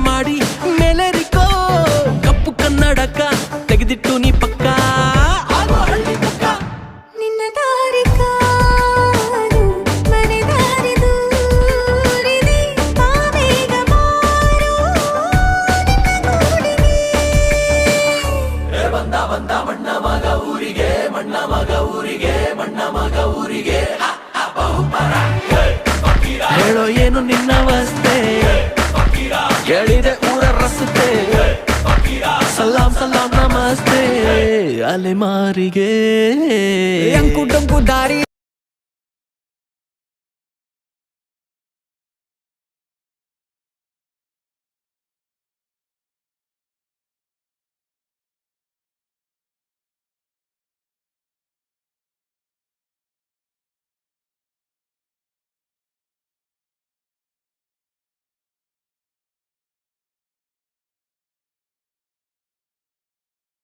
ಮಾಡಿ ಮೇಲೇರಿಕೋ ಕಪ್ಪು ಕನ್ನಡಕ ತೆಗೆದಿಟ್ಟು ನೀ ಪಕ್ಕ ಆಗೋ ಹಳ್ಳಿ ಪಕ್ಕ ನಿನ್ನ ದಾರಿ ಕಾದು ಮನೆ ದಾರಿ ದೂರಿದೆ ಬಾಬೇಗ ಬಾರು ನಿನ್ನ ಗೂಡಿಗೆ ಬಂದ ಬಂದ ಮಣ್ಣ ಮಗ ಊರಿಗೆ ಮಣ್ಣ ಮಗ ಊರಿಗೆ ಮಣ್ಣ ಮಗ ಊರಿಗೆ ಹೇಳೋ ಏನು ನಿನ್ನ ಅವಸ್ಥೆ ಕೇಳಿದೆ ಊರ ರಸ್ತೆ ಸಲಾಂ ಸಲಾಂ ನಮಸ್ತೆ ಅಲೆಮಾರಿಗೆ